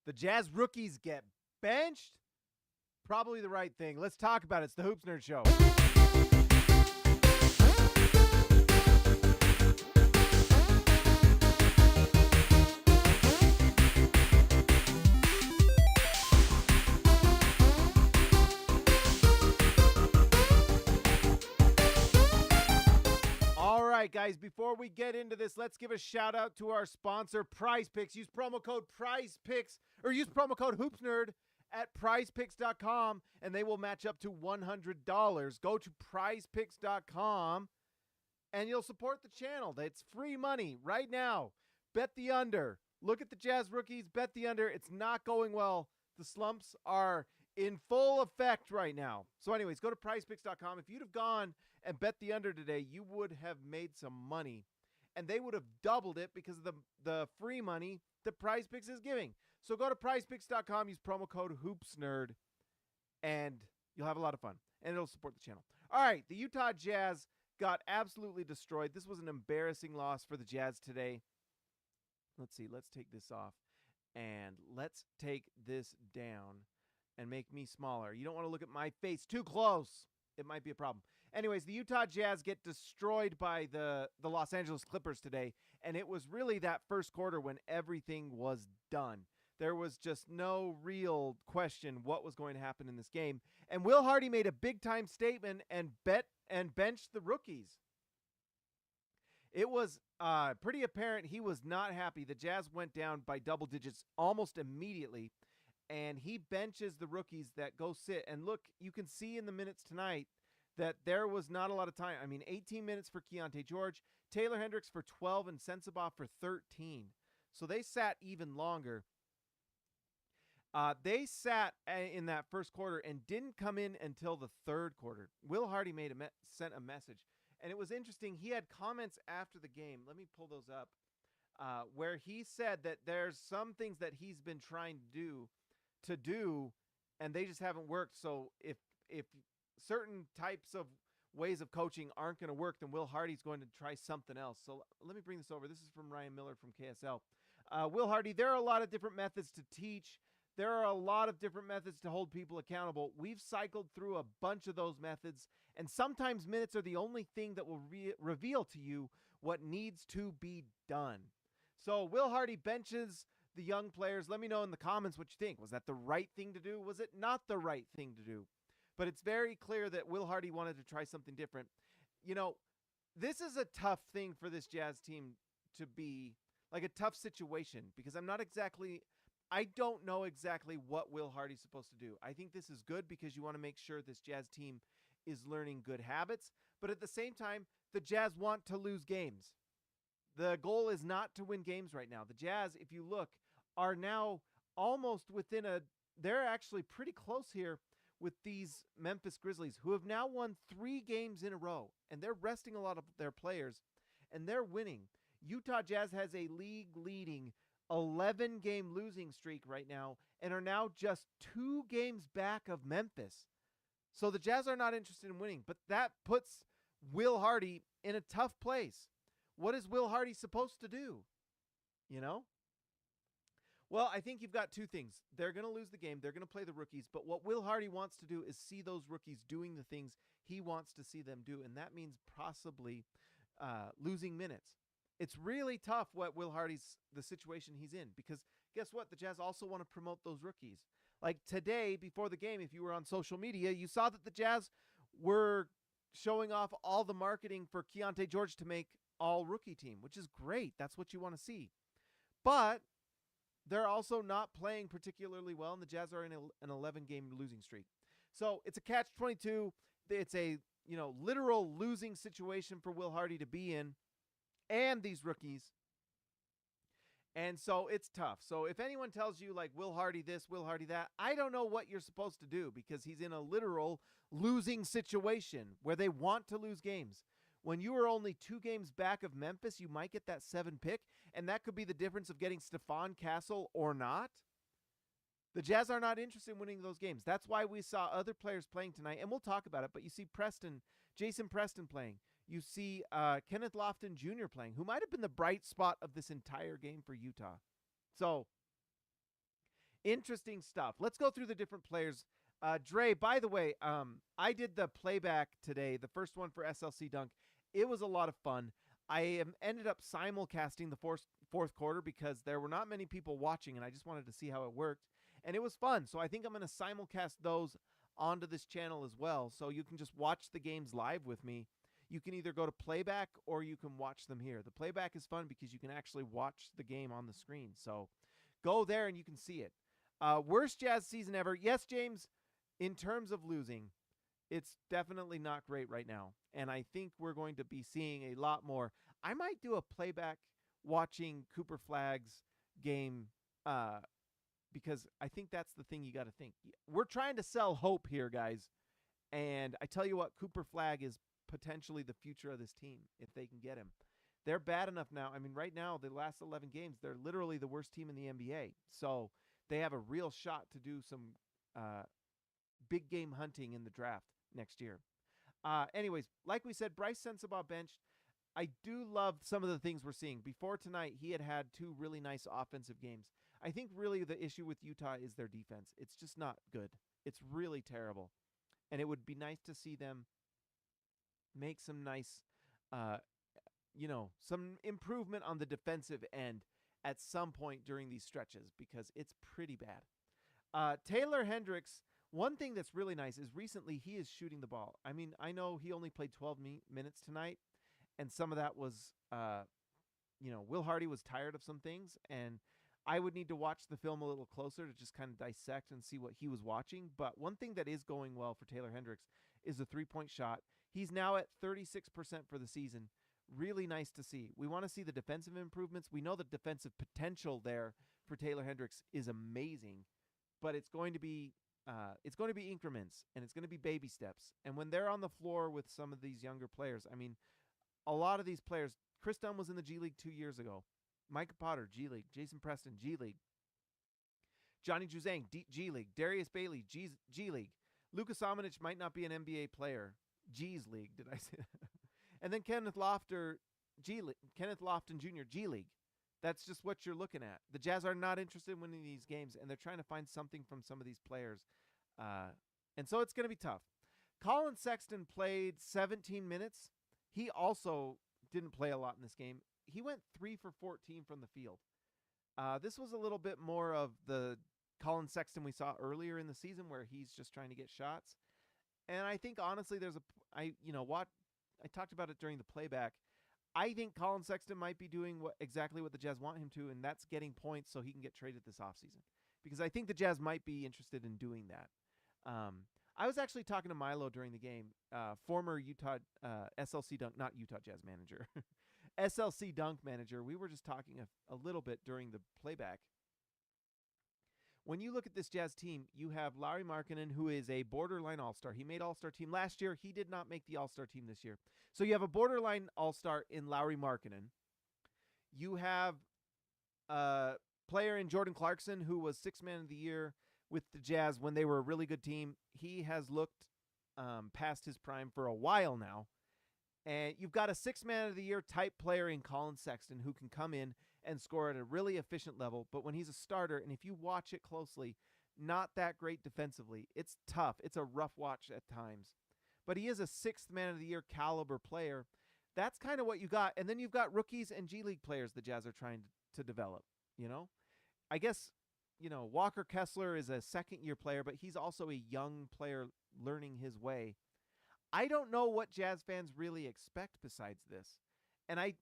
The Jazz rookies get benched? Probably the right thing. Let's talk about it. It's the Hoops Nerd Show. All right, guys, before we get into this, let's give a shout out to our sponsor, Prize Picks. Use promo code Prize Picks or use promo code HoopsNerd at prizepicks.com and they will match up to $100. Go to prizepicks.com and you'll support the channel. It's free money right now. Bet the under. Look at the Jazz rookies. Bet the under. It's not going well. The slumps are in full effect right now. So anyways, go to prizepicks.com. If you'd have gone and bet the under today, you would have made some money. And they would have doubled it because of the free money that Prize Picks is giving. So go to prizepicks.com, use promo code HoopsNerd, and you'll have a lot of fun. And it'll support the channel. All right, the Utah Jazz got absolutely destroyed. This was an embarrassing loss for the Jazz today. Let's see. Let's take this off. And let's take this down and make me smaller. You don't want to look at my face too close. It might be a problem. Anyways, the Utah Jazz get destroyed by the Los Angeles Clippers today, and it was really that first quarter when everything was done. There was just no real question what was going to happen in this game, and Will Hardy made a big-time statement and benched the rookies. It was pretty apparent he was not happy. The Jazz went down by double digits almost immediately, and he benches the rookies that go sit. And look, you can see in the minutes tonight that there was not a lot of time. I mean, 18 minutes for Keonte George, Taylor Hendricks for 12, and Sensabaugh for 13. So they sat even longer. They sat in that first quarter and didn't come in until the third quarter. Will Hardy sent a message. And it was interesting. He had comments after the game. Let me pull those up. Where he said that there's some things that he's been trying to do, and they just haven't worked. So if certain types of ways of coaching aren't going to work, then Will Hardy's going to try something else. So let me bring this over. This is from Ryan Miller from KSL. Will Hardy, there are a lot of different methods to teach. There are a lot of different methods to hold people accountable. We've cycled through a bunch of those methods, and sometimes minutes are the only thing that will reveal to you what needs to be done. So Will Hardy benches the young players. Let me know in the comments what you think. Was that the right thing to do? Was it not the right thing to do? But it's very clear that Will Hardy wanted to try something different. You know, this is a tough thing for this Jazz team to be, like a tough situation, because I don't know exactly what Will Hardy's supposed to do. I think this is good because you want to make sure this Jazz team is learning good habits. But at the same time, the Jazz want to lose games. The goal is not to win games right now. The Jazz, if you look, are now almost within they're actually pretty close here with these Memphis Grizzlies, who have now won 3 games in a row, and they're resting a lot of their players, and they're winning. Utah Jazz has a league-leading 11-game losing streak right now and are now just 2 games back of Memphis. So the Jazz are not interested in winning, but that puts Will Hardy in a tough place. What is Will Hardy supposed to do? You know? Well, I think you've got 2 things. They're going to lose the game. They're going to play the rookies. But what Will Hardy wants to do is see those rookies doing the things he wants to see them do. And that means possibly losing minutes. It's really tough the situation he's in, because guess what? The Jazz also want to promote those rookies. Like today, before the game, if you were on social media, you saw that the Jazz were showing off all the marketing for Keonte George to make all rookie team, which is great. That's what you want to see. But they're also not playing particularly well, and the Jazz are in an 11-game losing streak. So it's a catch-22. It's a literal losing situation for Will Hardy to be in, and these rookies. And so it's tough. So if anyone tells you like Will Hardy this, Will Hardy that, I don't know what you're supposed to do, because he's in a literal losing situation where they want to lose games. When you are only 2 games back of Memphis, you might get that 7 pick, and that could be the difference of getting Stephon Castle or not. The Jazz are not interested in winning those games. That's why we saw other players playing tonight, and we'll talk about it, but you see Jason Preston playing. You see Kenneth Lofton Jr. playing, who might have been the bright spot of this entire game for Utah. So Interesting stuff. Let's go through the different players. Dre, by the way, I did the playback today, the first one for SLC Dunk. It was a lot of fun. I ended up simulcasting the fourth quarter because there were not many people watching, and I just wanted to see how it worked. And it was fun. So I think I'm going to simulcast those onto this channel as well. So you can just watch the games live with me. You can either go to playback or you can watch them here. The playback is fun because you can actually watch the game on the screen. So go there and you can see it. Worst Jazz season ever. Yes, James, in terms of losing, it's definitely not great right now. And I think we're going to be seeing a lot more. I might do a playback watching Cooper Flagg's game because I think that's the thing you got to think. We're trying to sell hope here, guys. And I tell you what, Cooper Flagg is potentially the future of this team if they can get him. They're bad enough now. I mean, right now, the last 11 games, they're literally the worst team in the NBA. So they have a real shot to do some big game hunting in the draft next year. Anyways, like we said, Brice Sensabaugh benched. I do love some of the things we're seeing. Before tonight, he had 2 really nice offensive games. I think really the issue with Utah is their defense. It's just not good. It's really terrible. And it would be nice to see them make some nice, some improvement on the defensive end at some point during these stretches because it's pretty bad. Taylor Hendricks, one thing that's really nice is recently he is shooting the ball. I mean, I know he only played 12 minutes tonight, and some of that was, Will Hardy was tired of some things, and I would need to watch the film a little closer to just kind of dissect and see what he was watching. But one thing that is going well for Taylor Hendricks is the three-point shot. He's now at 36% for the season. Really nice to see. We want to see the defensive improvements. We know the defensive potential there for Taylor Hendricks is amazing, but it's going to be increments, and it's going to be baby steps. And when they're on the floor with some of these younger players, I mean, a lot of these players, Chris Dunn was in the G League 2 years ago. Micah Potter, G League. Jason Preston, G League. Johnny Juzang, G League. Darius Bailey, G League. Lucas Omanich might not be an NBA player. G's League, did I say that? And then Kenneth Lofton Jr., G League. That's just what you're looking at. The Jazz are not interested in winning these games, and they're trying to find something from some of these players. And so it's going to be tough. Colin Sexton played 17 minutes. He also didn't play a lot in this game. He went 3 for 14 from the field. This was a little bit more of the Colin Sexton we saw earlier in the season where he's just trying to get shots. And I think, honestly, I talked about it during the playback. I think Colin Sexton might be doing exactly what the Jazz want him to, and that's getting points so he can get traded this offseason. Because I think the Jazz might be interested in doing that. I was actually talking to Milo during the game, former Utah SLC Dunk, not Utah Jazz manager, SLC Dunk manager. We were just talking a little bit during the playback. When you look at this Jazz team, you have Lauri Markkanen, who is a borderline all-star. He made all-star team last year. He did not make the all-star team this year. So you have a borderline all-star in Lauri Markkanen. You have a player in Jordan Clarkson, who was Sixth Man of the Year with the Jazz when they were a really good team. He has looked past his prime for a while now. And you've got a Sixth Man of the Year type player in Colin Sexton who can come in and score at a really efficient level. But when he's a starter, and if you watch it closely, not that great defensively. It's tough. It's a rough watch at times. But he is a Sixth Man of the Year caliber player. That's kind of what you got. And then you've got rookies and G League players the Jazz are trying to develop, I guess, Walker Kessler is a second-year player, but he's also a young player learning his way. I don't know what Jazz fans really expect besides this. And I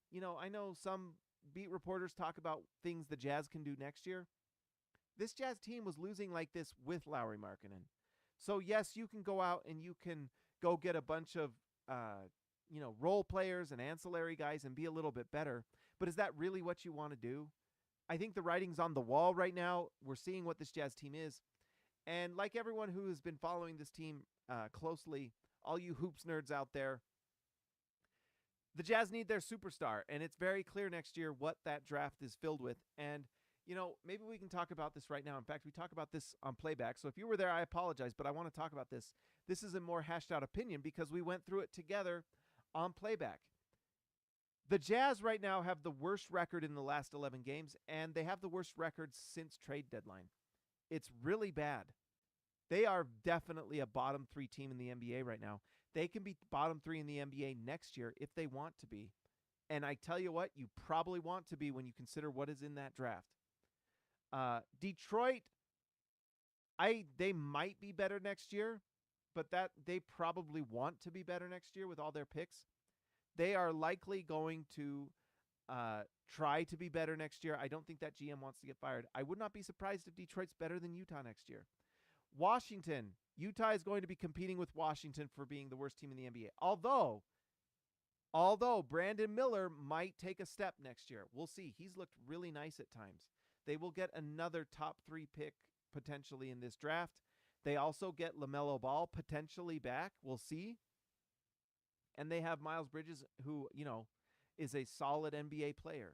know some beat reporters talk about things the Jazz can do next year. This Jazz team was losing like this with Lauri Markkanen. So yes, you can go out and you can go get a bunch of role players and ancillary guys and be a little bit better. But is that really what you want to do? I think the writing's on the wall right now. We're seeing what this Jazz team is. And like everyone who has been following this team closely, all you hoops nerds out there, the Jazz need their superstar, and it's very clear next year what that draft is filled with. And, maybe we can talk about this right now. In fact, we talk about this on playback. So if you were there, I apologize, but I want to talk about this. This is a more hashed out opinion because we went through it together on playback. The Jazz right now have the worst record in the last 11 games, and they have the worst record since trade deadline. It's really bad. They are definitely a bottom 3 team in the NBA right now. They can be bottom 3 in the NBA next year if they want to be. And I tell you what, you probably want to be when you consider what is in that draft. Detroit, they might be better next year, but that they probably want to be better next year with all their picks. They are likely going to try to be better next year. I don't think that GM wants to get fired. I would not be surprised if Detroit's better than Utah next year. Washington, Utah is going to be competing with Washington for being the worst team in the NBA. Although Brandon Miller might take a step next year. We'll see. He's looked really nice at times. They will get another top 3 pick potentially in this draft. They also get LaMelo Ball potentially back. We'll see. And they have Miles Bridges, who, is a solid NBA player.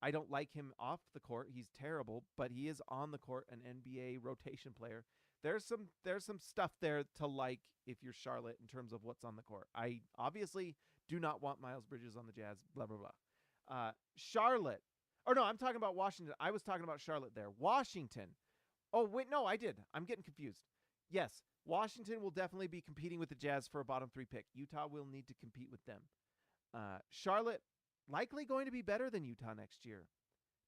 I don't like him off the court. He's terrible, but he is on the court, an NBA rotation player. There's some stuff there to like if you're Charlotte in terms of what's on the court. I obviously do not want Miles Bridges on the Jazz, blah, blah, blah. Charlotte. Or no, I'm talking about Washington. I was talking about Charlotte there. Washington. Oh, wait, no, I did. I'm getting confused. Yes, Washington will definitely be competing with the Jazz for a bottom 3 pick. Utah will need to compete with them. Charlotte likely going to be better than Utah next year,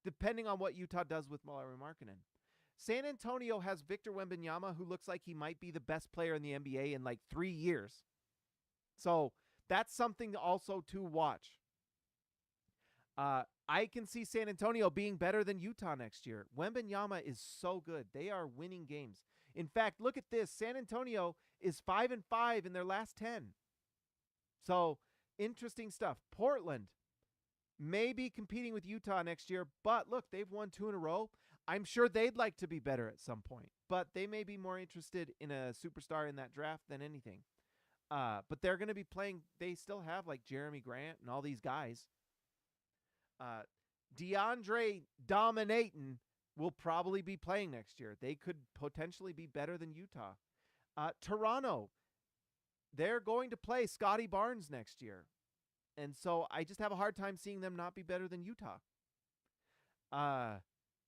depending on what Utah does with Lauri Markkanen. San Antonio has Victor Wembanyama, who looks like he might be the best player in the NBA in like 3 years. So that's something also to watch. I can see San Antonio being better than Utah next year. Wembanyama is so good. They are winning games. In fact, look at this. San Antonio is 5-5 in their last 10. So interesting stuff. Portland may be competing with Utah next year, but look, they've won 2 in a row. I'm sure they'd like to be better at some point, but they may be more interested in a superstar in that draft than anything. But they're going to be playing. They still have like Jeremy Grant and all these guys. DeAndre Dominatin will probably be playing next year. They could potentially be better than Utah. Toronto, they're going to play Scotty Barnes next year. And so I just have a hard time seeing them not be better than Utah.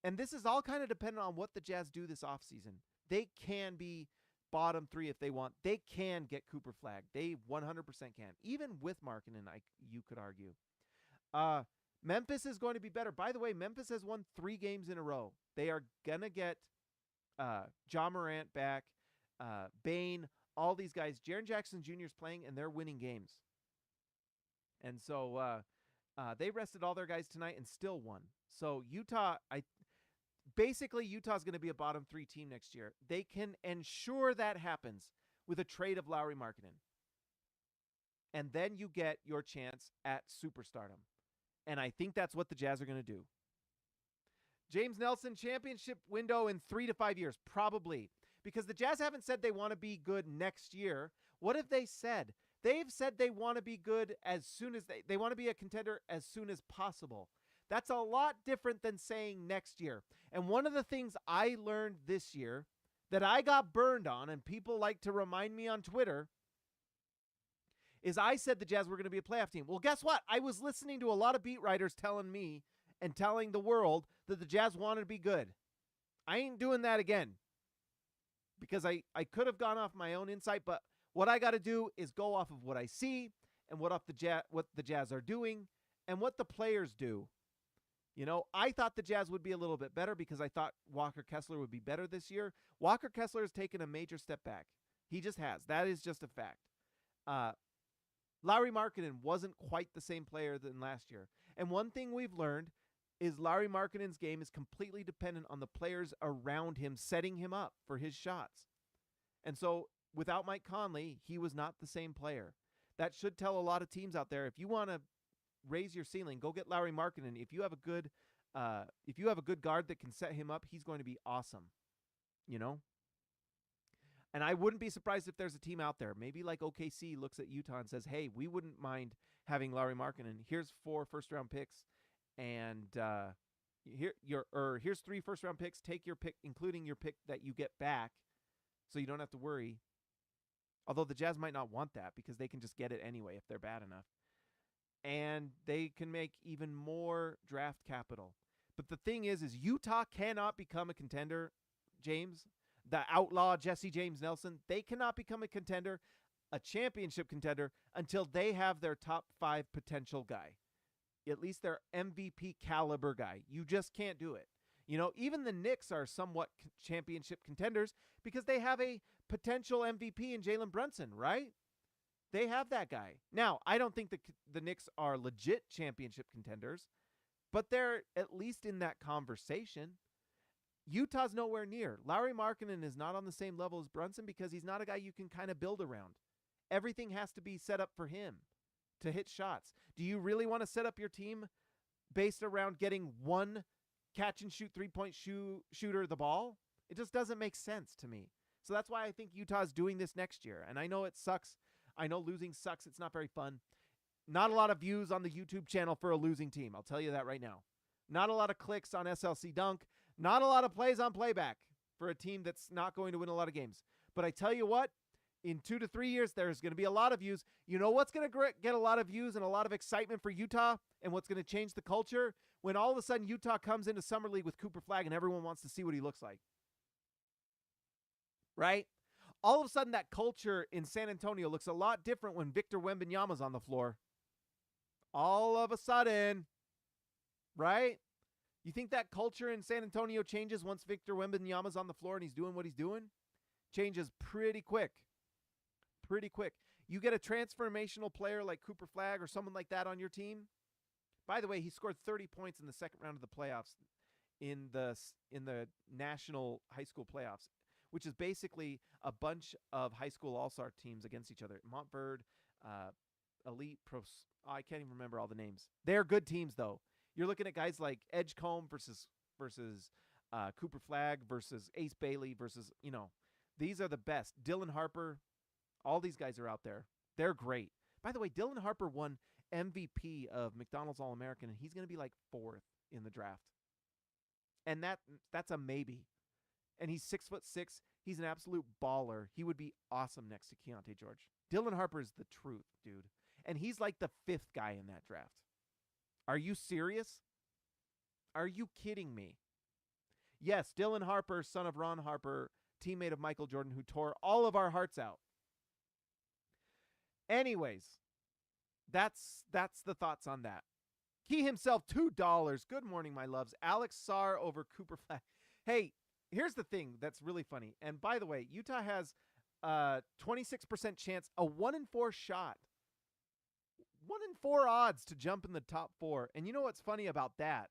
And this is all kind of dependent on what the Jazz do this offseason. They can be bottom 3 if they want. They can get Cooper Flagg. They 100% can. Even with Markkanen, you could argue. Memphis is going to be better. By the way, Memphis has won 3 games in a row. They are going to get Ja Morant back, Bane, all these guys. Jaren Jackson Jr. is playing, and they're winning games. And so they rested all their guys tonight and still won. So Utah's going to be a bottom 3 team next year. They can ensure that happens with a trade of Lauri Markkanen. And then you get your chance at superstardom. And I think that's what the Jazz are going to do. James Nelson, championship window in 3 to 5 years, probably. Because the Jazz haven't said they want to be good next year. What have they said? They've said they want to be good as soon as they want to be a contender as soon as possible. That's a lot different than saying next year. And one of the things I learned this year that I got burned on, and people like to remind me on Twitter, is I said the Jazz were going to be a playoff team. Well, guess what? I was listening to a lot of beat writers telling me and telling the world that the Jazz wanted to be good. I ain't doing that again because I could have gone off my own insight, but what I got to do is go off of what I see and what the Jazz are doing and what the players do. I thought the Jazz would be a little bit better because I thought Walker Kessler would be better this year. Walker Kessler has taken a major step back. He just has. That is just a fact. Lauri Markkanen wasn't quite the same player than last year. And one thing we've learned is Lauri Markkanen's game is completely dependent on the players around him setting him up for his shots. And so without Mike Conley, he was not the same player. That should tell a lot of teams out there, if you want to raise your ceiling, go get Lauri Markkanen. If you have a good guard that can set him up, he's going to be awesome. And I wouldn't be surprised if there's a team out there, maybe like OKC looks at Utah and says, hey, we wouldn't mind having Lauri Markkanen. Here's 4 first-round picks, and here's 3 first-round picks. Take your pick, including your pick that you get back, so you don't have to worry. Although the Jazz might not want that because they can just get it anyway if they're bad enough. And they can make even more draft capital. But the thing is Utah cannot become a contender James, the outlaw Jesse James Nelson, they cannot become a contender, a championship contender, until they have their top 5 potential guy, at least their MVP caliber guy. You just can't do it. Even the Knicks are somewhat championship contenders because they have a potential MVP in Jalen Brunson, right? They have that guy. Now, I don't think the Knicks are legit championship contenders, but they're at least in that conversation. Utah's nowhere near. Lauri Markkanen is not on the same level as Brunson because he's not a guy you can kind of build around. Everything has to be set up for him to hit shots. Do you really want to set up your team based around getting one catch-and-shoot three-point shooter the ball? It just doesn't make sense to me. So that's why I think Utah's doing this next year. And I know it sucks. I know losing sucks. It's not very fun. Not a lot of views on the YouTube channel for a losing team. I'll tell you that right now. Not a lot of clicks on SLC Dunk. Not a lot of plays on playback for a team that's not going to win a lot of games. But I tell you what, in 2 to 3 years, there's going to be a lot of views. You know what's going to get a lot of views and a lot of excitement for Utah and what's going to change the culture? When all of a sudden Utah comes into Summer League with Cooper Flagg and everyone wants to see what he looks like. Right? All of a sudden that culture in San Antonio looks a lot different when Victor Wembanyama's on the floor. All of a sudden. Right? You think that culture in San Antonio changes once Victor Wembanyama's on the floor and he's doing what he's doing? Changes pretty quick. Pretty quick. You get a transformational player like Cooper Flagg or someone like that on your team. By the way, he scored 30 points in the second round of the playoffs in the national high school playoffs, which is basically a bunch of high school all-star teams against each other. Montverde, Elite, I can't even remember all the names. They're good teams, though. You're looking at guys like Edgecombe versus Cooper Flagg versus Ace Bailey versus, these are the best. Dylan Harper, all these guys are out there. They're great. By the way, Dylan Harper won MVP of McDonald's All-American, and he's going to be like 4th in the draft. And that's a maybe. And he's 6'6". He's an absolute baller. He would be awesome next to Keonte George. Dylan Harper is the truth, dude. And he's like the 5th guy in that draft. Are you serious? Are you kidding me? Yes, Dylan Harper, son of Ron Harper, teammate of Michael Jordan, who tore all of our hearts out. Anyways, that's the thoughts on that. Key himself, $2. Good morning, my loves. Alex Sarr over Cooper Flagg. Hey, here's the thing that's really funny. And by the way, Utah has a 26% chance, a 1-in-4 shot. 1-in-4 odds to jump in the top 4. And you know what's funny about that?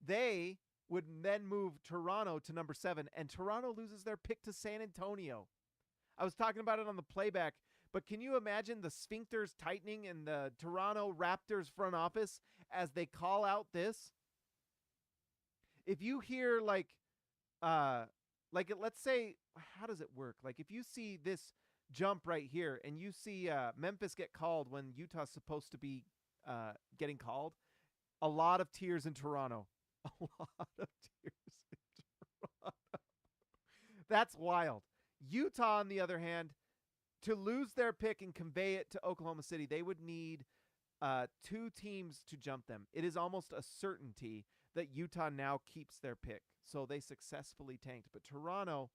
They would then move Toronto to number 7, and Toronto loses their pick to San Antonio. I was talking about it on the playback, but can you imagine the sphincters tightening in the Toronto Raptors front office as they call out this? If you hear let's say, how does it work? Like if you see this jump right here and you see Memphis get called when Utah's supposed to be getting called, a lot of tears in Toronto. A lot of tears in Toronto. That's wild. Utah, on the other hand, to lose their pick and convey it to Oklahoma City, they would need 2 teams to jump them. It is almost a certainty that Utah now keeps their pick. So they successfully tanked. But Toronto,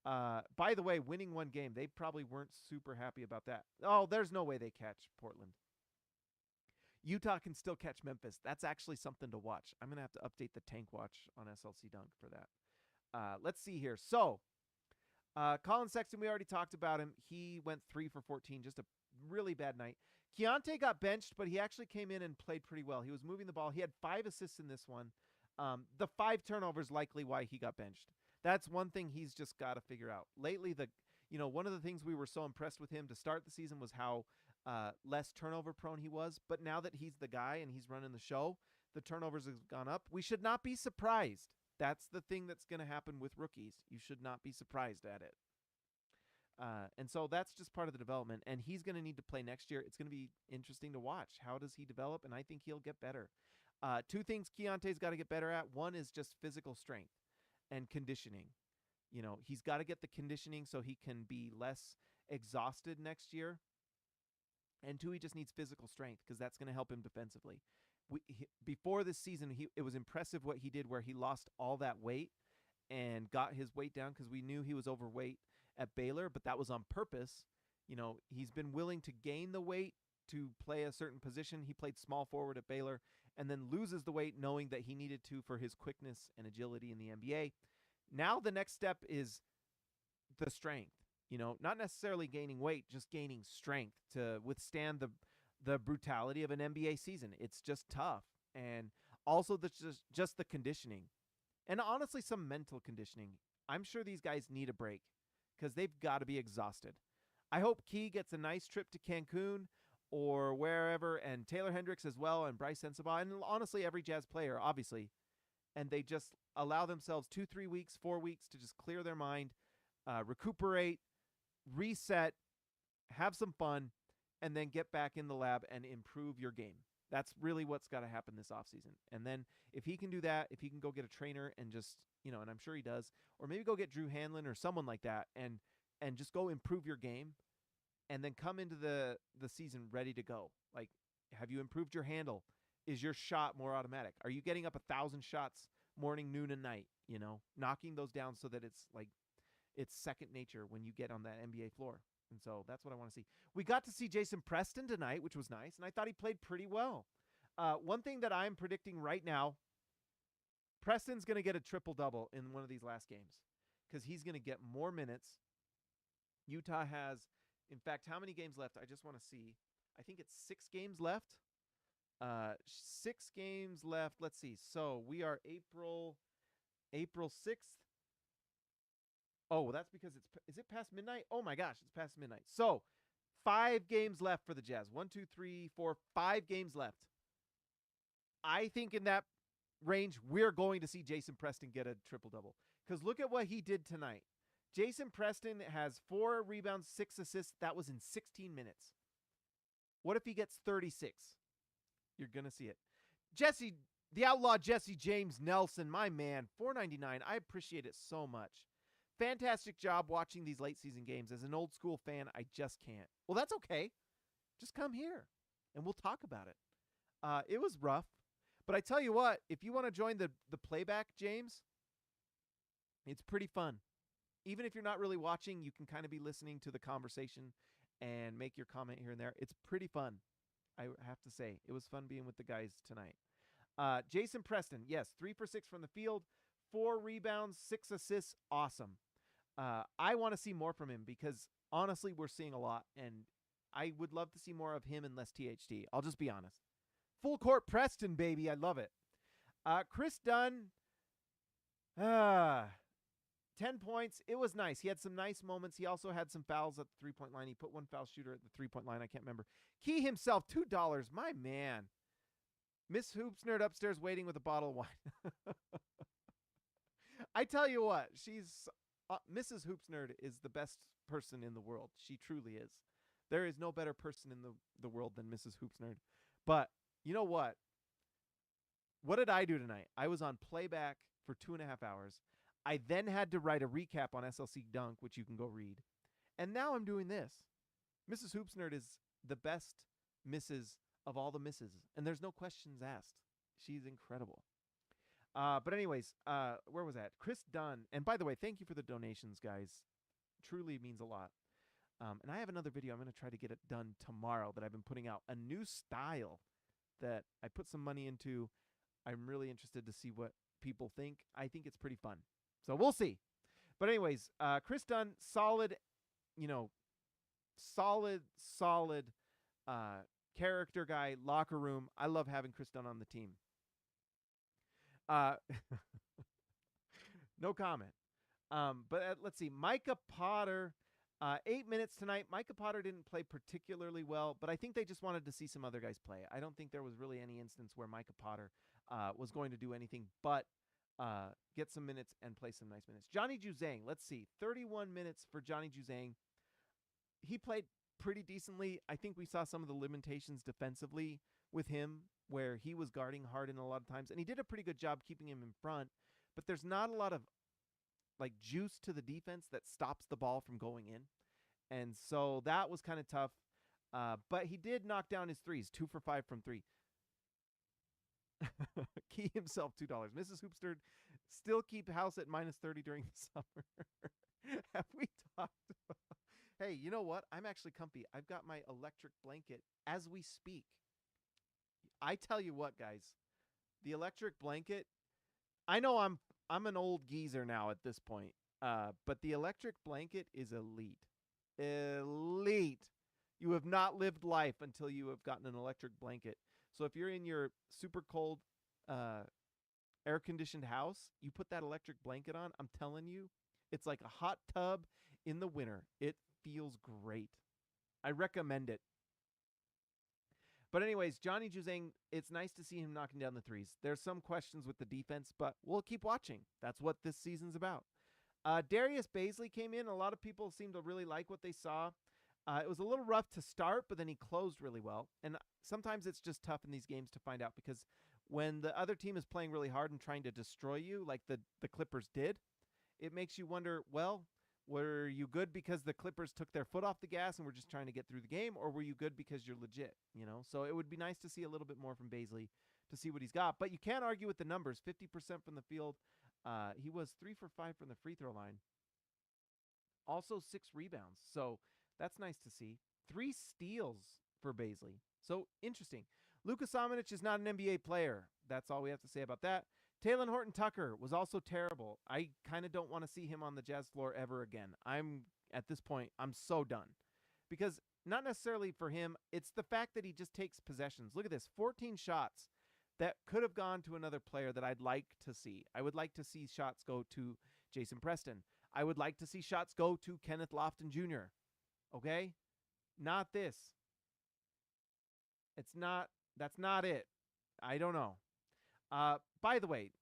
by the way, winning 1 game, they probably weren't super happy about that. Oh, there's no way they catch Portland. Utah can still catch Memphis. That's actually something to watch. I'm going to have to update the tank watch on SLC Dunk for that. Let's see here. So, Colin Sexton, we already talked about him. He went 3 for 14, just a really bad night. Keyonte got benched, but he actually came in and played pretty well. He was moving the ball. He had 5 assists in this one. The 5 turnovers likely why he got benched. That's one thing he's just got to figure out. Lately, one of the things we were so impressed with him to start the season was how less turnover prone he was. But now that he's the guy and he's running the show, the turnovers have gone up. We should not be surprised. That's the thing that's going to happen with rookies. You should not be surprised at it. And so that's just part of the development. And he's going to need to play next year. It's going to be interesting to watch. How does he develop? And I think he'll get better. 2 things Keontae's got to get better at. One is just physical strength and conditioning. He's got to get the conditioning so he can be less exhausted next year. And 2, he just needs physical strength because that's going to help him defensively. Before this season, it was impressive what he did where he lost all that weight and got his weight down because we knew he was overweight at Baylor, but that was on purpose. He's been willing to gain the weight to play a certain position. He played small forward at Baylor and then loses the weight knowing that he needed to for his quickness and agility in the NBA. Now the next step is the strength, not necessarily gaining weight, just gaining strength to withstand the brutality of an NBA season. It's just tough. And also just the conditioning. And honestly, some mental conditioning. I'm sure these guys need a break because they've got to be exhausted. I hope Key gets a nice trip to Cancun or wherever, and Taylor Hendricks as well, and Brice Sensabaugh, and honestly, every Jazz player, obviously. And they just allow themselves 2, 3 weeks, 4 weeks to just clear their mind, recuperate, reset, have some fun, and then get back in the lab and improve your game. That's really what's got to happen this offseason. And then if he can do that, if he can go get a trainer and just, and I'm sure he does, or maybe go get Drew Hanlon or someone like that and just go improve your game and then come into the season ready to go. Like, have you improved your handle? Is your shot more automatic? Are you getting up 1,000 shots morning, noon, and night, knocking those down so that it's like it's second nature when you get on that NBA floor? And so that's what I want to see. We got to see Jason Preston tonight, which was nice, and I thought he played pretty well. One thing that I'm predicting right now, Preston's going to get a triple-double in one of these last games because he's going to get more minutes. Utah has, in fact, how many games left? I just want to see. I think it's 6 games left. 6 games left. Let's see. So we are April 6th. Oh, that's because is it past midnight? Oh my gosh, it's past midnight. So 5 games left for the Jazz. 1, 2, 3, 4, 5 games left. I think in that range, we're going to see Jason Preston get a triple-double. Because look at what he did tonight. Jason Preston has 4 rebounds, 6 assists. That was in 16 minutes. What if he gets 36? You're going to see it. Jesse, the outlaw Jesse James Nelson, my man, $4.99. I appreciate it so much. Fantastic job watching these late season games. As an old school fan, I just can't. Well, that's okay. Just come here and we'll talk about it. It was rough, but I tell you what, if you want to join the playback, James, it's pretty fun. Even if you're not really watching, you can kind of be listening to the conversation and make your comment here and there. It's pretty fun. I have to say, it was fun being with the guys tonight. Jason Preston, yes, 3 for 6 from the field, 4 rebounds, 6 assists. Awesome. I want to see more from him because honestly, we're seeing a lot, and I would love to see more of him and less THT. I'll just be honest. Full court Preston, baby. I love it. Chris Dunn, 10 points. It was nice. He had some nice moments. He also had some fouls at the three-point line. He put 1 foul shooter at the three-point line. I can't remember. Key himself, $2. My man. Miss Hoops Nerd upstairs waiting with a bottle of wine. I tell you what, she's Mrs. Hoops Nerd is the best person in the world. She truly is. There is no better person in the world than Mrs. Hoops Nerd. But you know what? What did I do tonight? I was on playback for 2.5 hours. I then had to write a recap on SLC Dunk, which you can go read. And now I'm doing this. Mrs. Hoops Nerd is the best Mrs. of all the misses. And there's no questions asked. She's incredible. But anyways, where was that? Chris Dunn. And by the way, thank you for the donations, guys. Truly means a lot. And I have another video. I'm going to try to get it done tomorrow that I've been putting out. A new style that I put some money into. I'm really interested to see what people think. I think it's pretty fun. So we'll see. But anyways, Chris Dunn, solid character guy, locker room. I love having Chris Dunn on the team. No comment. But let's see. Micah Potter, 8 minutes tonight. Micah Potter didn't play particularly well, but I think they just wanted to see some other guys play. I don't think there was really any instance where Micah Potter was going to do anything but get some minutes and play some nice minutes. Johnny Juzang, let's see. 31 minutes for Johnny Juzang. He played pretty decently. I think we saw some of the limitations defensively with him where he was guarding Harden a lot of times, and he did a pretty good job keeping him in front, but there's not a lot of like juice to the defense that stops the ball from going in. And so that was kind of tough. But he did knock down his threes, 2 for 5 from 3. Key himself $2. Mrs. Hoopster Still keep house at -30 during the summer. Have we talked about? Hey, you know what? I'm actually comfy. I've got my electric blanket as we speak. I tell you what, guys, the electric blanket. I know I'm an old geezer now at this point, but the electric blanket is elite. Elite. You have not lived life until you have gotten an electric blanket. So if you're in your super cold, air-conditioned house, you put that electric blanket on. I'm telling you, it's like a hot tub in the winter. It feels great. I recommend it. But anyways, Johnny Juzang, it's nice to see him knocking down the threes. There's some questions with the defense, but we'll keep watching. That's what this season's about. Darius Baisley came in. A lot of people seem to really like what they saw. It was a little rough to start, but then he closed really well. And sometimes it's just tough in these games to find out because when the other team is playing really hard and trying to destroy you, like the Clippers did, it makes you wonder, well, were you good because the Clippers took their foot off the gas and were just trying to get through the game, or were you good because you're legit? You know, so it would be nice to see a little bit more from Baisley to see what he's got. But you can't argue with the numbers. 50% from the field. He was 3 for 5 from the free throw line. Also 6 rebounds. So that's nice to see. 3 steals for Baisley. So interesting. Luka Samanic is not an NBA player. That's all we have to say about that. Taylor Horton-Tucker was also terrible. I kind of don't want to see him on the Jazz floor ever again. At this point, I'm so done. Because not necessarily for him, it's the fact that he just takes possessions. Look at this, 14 shots that could have gone to another player that I'd like to see. I would like to see shots go to Jason Preston. I would like to see shots go to Kenneth Lofton Jr. Okay? Not this. That's not it. I don't know. By the way,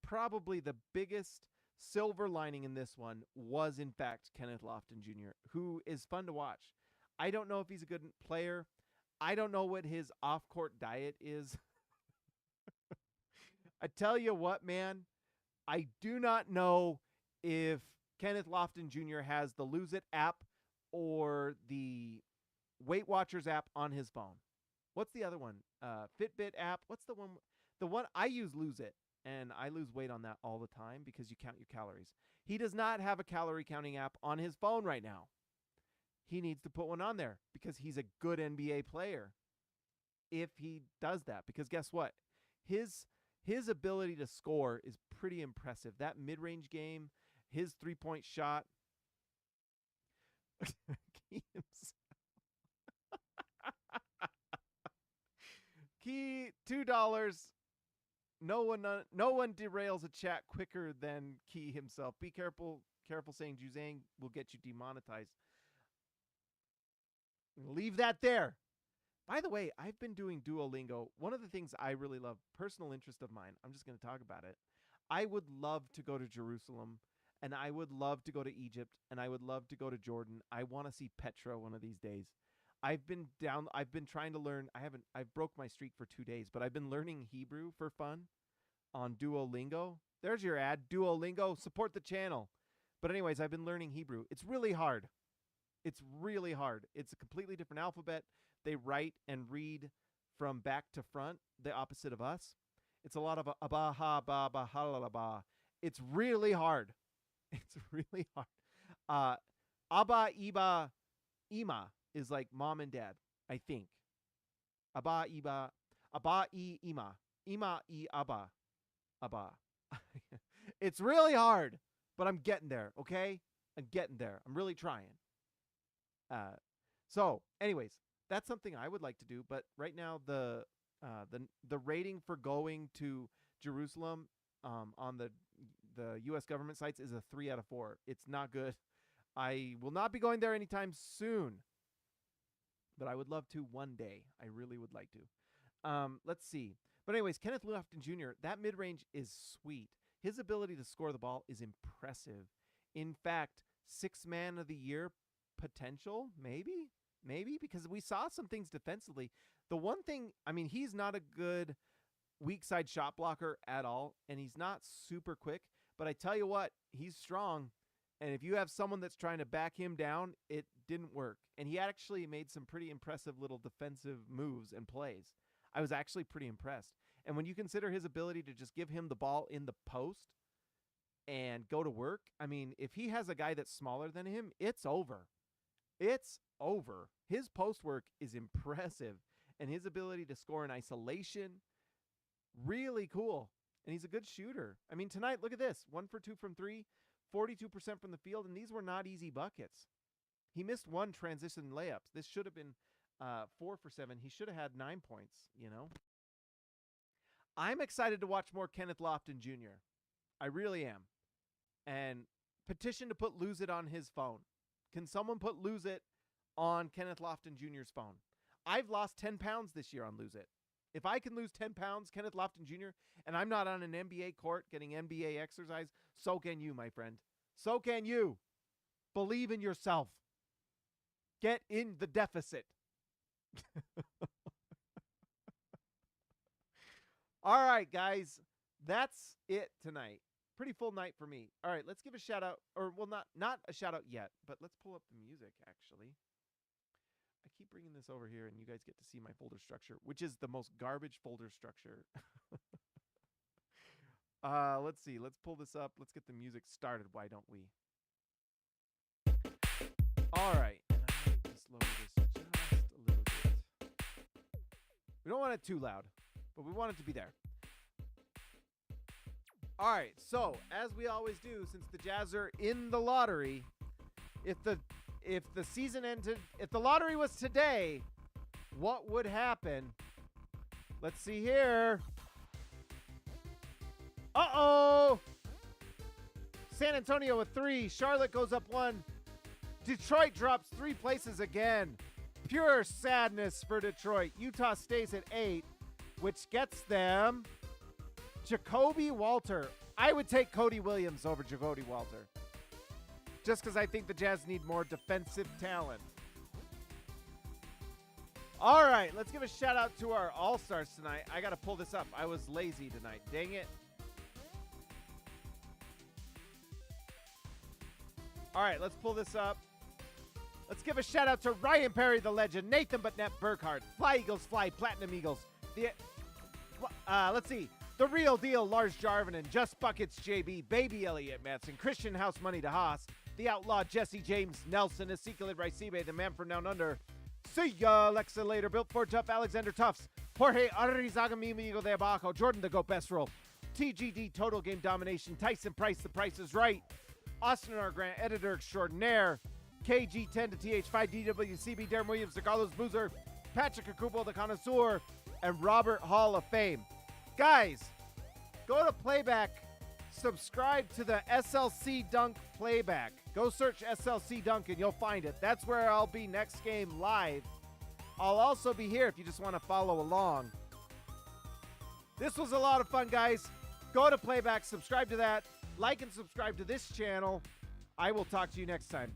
probably the biggest silver lining in this one was, in fact, Kenneth Lofton Jr., who is fun to watch. I don't know if he's a good player. I don't know what his off-court diet is. I tell you what, man, I do not know if Kenneth Lofton Jr. has the Lose It app or the Weight Watchers app on his phone. What's the other one? Fitbit app. What's the one? The one I use, Lose It, and I lose weight on that all the time because you count your calories. He does not have a calorie counting app on his phone right now. He needs to put one on there because he's a good NBA player if he does that. Because guess what? His ability to score is pretty impressive. That mid-range game, his three-point shot. Key $2. No one derails a chat quicker than Key himself. Be careful saying Juzang will get you demonetized. Leave that there. By the way, I've been doing Duolingo. One of the things I really love, personal interest of mine, I'm just going to talk about it. I would love to go to Jerusalem, and I would love to go to Egypt, and I would love to go to Jordan. I want to see Petra one of these days. I've been trying to learn. I've broke my streak for 2 days, but I've been learning Hebrew for fun on Duolingo. There's your ad, Duolingo. Support the channel. But anyways, I've been learning Hebrew. It's really hard. It's really hard. It's a completely different alphabet. They write and read from back to front, the opposite of us. It's a lot of abba, ha, ba, ba, ha, la, la, ba. It's really hard. It's really hard. Abba, Iba, Ima is like mom and dad, I think. Abba, Iba, Abba, I, Ima. Ima, I, Abba. Abba. It's really hard, but I'm getting there, okay? I'm getting there. I'm really trying. So, anyways, that's something I would like to do, but right now the rating for going to Jerusalem on the U.S. government sites is a 3 out of 4. It's not good. I will not be going there anytime soon, but I would love to one day. I really would like to. Let's see. But anyways, Kenneth Lofton Jr., that mid-range is sweet. His ability to score the ball is impressive. In fact, 6th man of the year potential, maybe, because we saw some things defensively. The one thing, I mean, he's not a good weak side shot blocker at all, and he's not super quick, but I tell you what, he's strong, and if you have someone that's trying to back him down, it didn't work, and he actually made some pretty impressive little defensive moves and plays. I was actually pretty impressed, and when you consider his ability to just give him the ball in the post, and go to work, I mean, if he has a guy that's smaller than him, it's over. It's over. His post work is impressive, and his ability to score in isolation, really cool. And he's a good shooter. I mean, tonight, look at this. 1 for 2 from 3, 42% from the field, and these were not easy buckets. He missed one transition layups. This should have been 4 for 7. He should have had 9 points, you know. I'm excited to watch more Kenneth Lofton Jr. I really am. And petition to put Lose It on his phone. Can someone put Lose It on Kenneth Lofton Jr.'s phone? I've lost 10 pounds this year on Lose It. If I can lose 10 pounds, Kenneth Lofton Jr., and I'm not on an NBA court getting NBA exercise, so can you, my friend. So can you. Believe in yourself. Get in the deficit. All right, guys. That's it tonight. Pretty full night for me. All right, let's give a shout out. Or, well, not a shout out yet, but let's pull up the music, actually. I keep bringing this over here, and you guys get to see my folder structure, which is the most garbage folder structure. Let's see. Let's pull this up. Let's get the music started. Why don't we? All right. And I might just lower this just a little bit. We don't want it too loud, but we want it to be there. All right. So, as we always do, since the Jazz are in the lottery, if the season ended, if the lottery was today, what would happen? Let's see here. Uh-oh. San Antonio with 3. Charlotte goes up 1. Detroit drops 3 places again. Pure sadness for Detroit. Utah stays at 8, which gets them Jacoby Walter. I would take Cody Williams over Jacoby Walter, just because I think the Jazz need more defensive talent. All right, let's give a shout out to our All-Stars tonight. I got to pull this up. I was lazy tonight. Dang it. All right, let's pull this up. Let's give a shout out to Ryan Perry, the legend, Nathan Butnett Burkhardt, Fly Eagles Fly, Platinum Eagles. Let's see. The Real Deal, Lars Jarvinen, Just Buckets JB, Baby Elliott Matson, Christian House Money to Haas, The Outlaw Jesse James Nelson, Ezekiel Raicibe, The Man from Down Under. See ya, Alexa Later, Built for Tough, Alexander Tufts, Jorge Arrizaga Mimigo de Abajo, Jordan the Go Best Roll, TGD Total Game Domination, Tyson Price, The Price is Right, Austin R. Grant, Editor Extraordinaire, KG10 to TH5 DWCB, Darren Williams, the Carlos Boozer, Patrick Akubo, the Connoisseur, and Robert Hall of Fame. Guys, go to Playback, subscribe to the SLC Dunk Playback. Go search SLC Dunk and you'll find it. That's where I'll be next game live. I'll also be here if you just want to follow along. This was a lot of fun, guys. Go to Playback, subscribe to that, like and subscribe to this channel. I will talk to you next time.